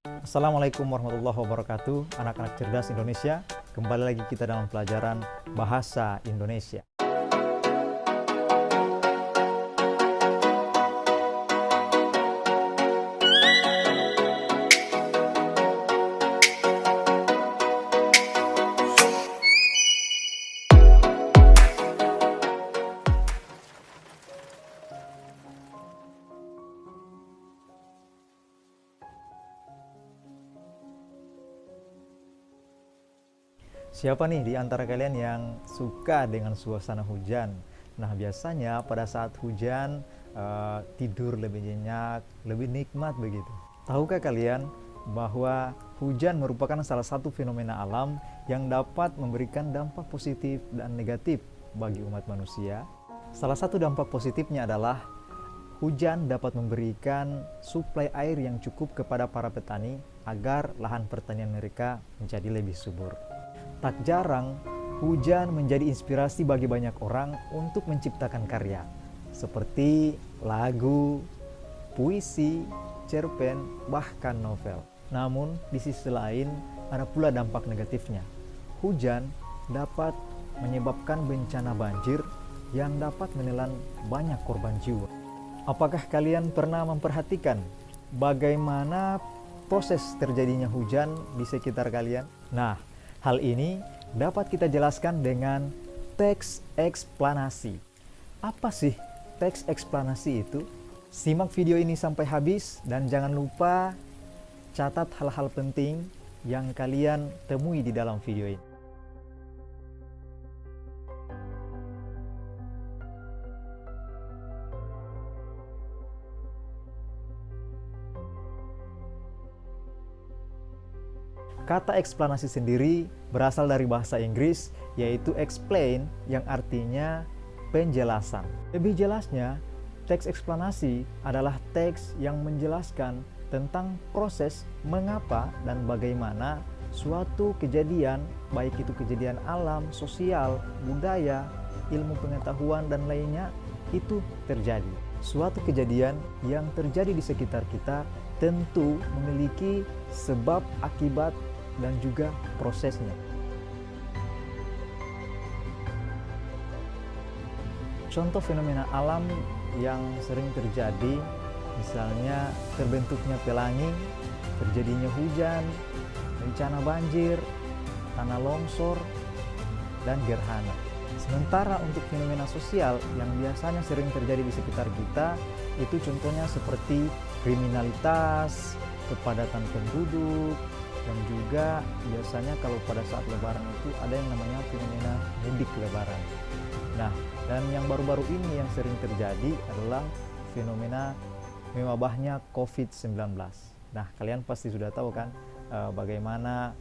Assalamualaikum warahmatullahi wabarakatuh, anak-anak cerdas Indonesia. Kembali lagi kita dalam pelajaran Bahasa Indonesia. Siapa nih di antara kalian yang suka dengan suasana hujan? Nah, biasanya pada saat hujan tidur lebih nyenyak, lebih nikmat begitu. Tahukah kalian bahwa hujan merupakan salah satu fenomena alam yang dapat memberikan dampak positif dan negatif bagi umat manusia? Salah satu dampak positifnya adalah hujan dapat memberikan suplai air yang cukup kepada para petani agar lahan pertanian mereka menjadi lebih subur. Tak jarang, hujan menjadi inspirasi bagi banyak orang untuk menciptakan karya, seperti lagu, puisi, cerpen, bahkan novel. Namun, di sisi lain, ada pula dampak negatifnya. Hujan dapat menyebabkan bencana banjir yang dapat menelan banyak korban jiwa. Apakah kalian pernah memperhatikan bagaimana proses terjadinya hujan di sekitar kalian? Nah, hal ini dapat kita jelaskan dengan teks eksplanasi. Apa sih teks eksplanasi itu? Simak video ini sampai habis dan jangan lupa catat hal-hal penting yang kalian temui di dalam video ini. Kata eksplanasi sendiri berasal dari bahasa Inggris, yaitu explain, yang artinya penjelasan. Lebih jelasnya, teks eksplanasi adalah teks yang menjelaskan tentang proses mengapa dan bagaimana suatu kejadian, baik itu kejadian alam, sosial, budaya, ilmu pengetahuan, dan lainnya, itu terjadi. Suatu kejadian yang terjadi di sekitar kita tentu memiliki sebab, akibat, dan juga prosesnya. Contoh fenomena alam yang sering terjadi, misalnya terbentuknya pelangi, terjadinya hujan, bencana banjir, tanah longsor, dan gerhana. Sementara untuk fenomena sosial yang biasanya sering terjadi di sekitar kita, itu contohnya seperti kriminalitas, kepadatan penduduk, dan juga biasanya kalau pada saat lebaran itu ada yang namanya fenomena mudik lebaran. Nah, dan yang baru-baru ini yang sering terjadi adalah fenomena mewabahnya COVID-19. Nah, kalian pasti sudah tahu kan bagaimana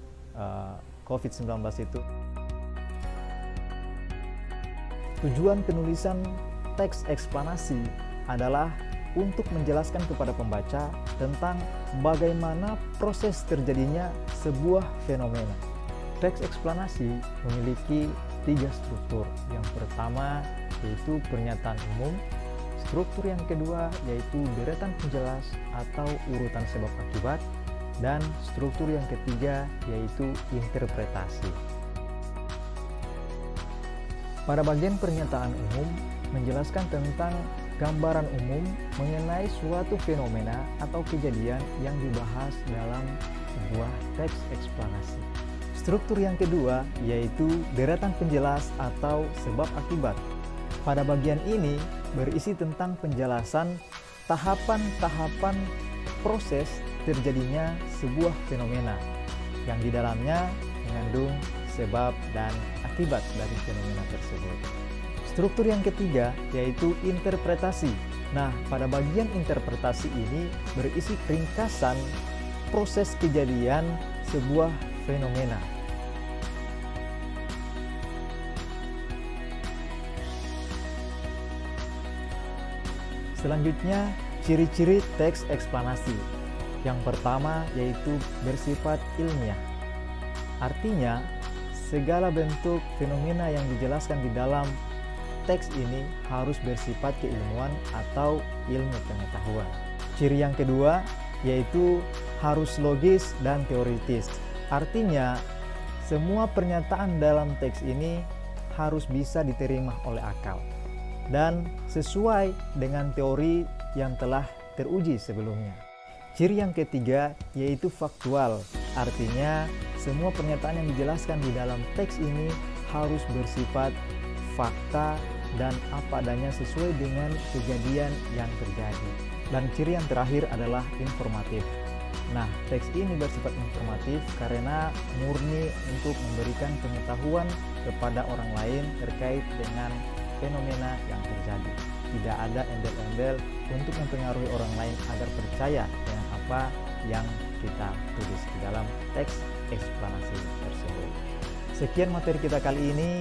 COVID-19 itu. Tujuan penulisan teks eksplanasi adalah untuk menjelaskan kepada pembaca tentang bagaimana proses terjadinya sebuah fenomena. Teks eksplanasi memiliki 3 struktur. Yang pertama yaitu pernyataan umum, struktur yang kedua yaitu deretan penjelas atau urutan sebab akibat, dan struktur yang ketiga yaitu interpretasi. Pada bagian pernyataan umum menjelaskan tentang gambaran umum mengenai suatu fenomena atau kejadian yang dibahas dalam sebuah teks eksplanasi. Struktur yang kedua yaitu deretan penjelas atau sebab akibat. Pada bagian ini berisi tentang penjelasan tahapan-tahapan proses terjadinya sebuah fenomena yang di dalamnya mengandung sebab dan akibat dari fenomena tersebut. Struktur yang ketiga yaitu interpretasi. Nah, pada bagian interpretasi ini berisi ringkasan proses kejadian sebuah fenomena. Selanjutnya, ciri-ciri teks eksplanasi. Yang pertama yaitu bersifat ilmiah. Artinya, segala bentuk fenomena yang dijelaskan di dalam teks ini harus bersifat keilmuan atau ilmu pengetahuan. Ciri yang kedua yaitu harus logis dan teoritis. Artinya, semua pernyataan dalam teks ini harus bisa diterima oleh akal dan sesuai dengan teori yang telah teruji sebelumnya. Ciri yang ketiga yaitu faktual. Artinya, semua pernyataan yang dijelaskan di dalam teks ini harus bersifat fakta dan apa adanya sesuai dengan kejadian yang terjadi. Dan ciri yang terakhir adalah informatif. Nah, teks ini bersifat informatif karena murni untuk memberikan pengetahuan kepada orang lain terkait dengan fenomena yang terjadi. Tidak ada embel-embel untuk mempengaruhi orang lain agar percaya dengan apa yang kita tulis di dalam teks eksplanasi tersebut. Sekian materi kita kali ini.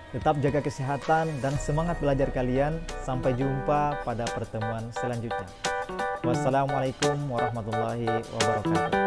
Tetap jaga kesehatan dan semangat belajar kalian. Sampai jumpa pada pertemuan selanjutnya. Wassalamualaikum warahmatullahi wabarakatuh.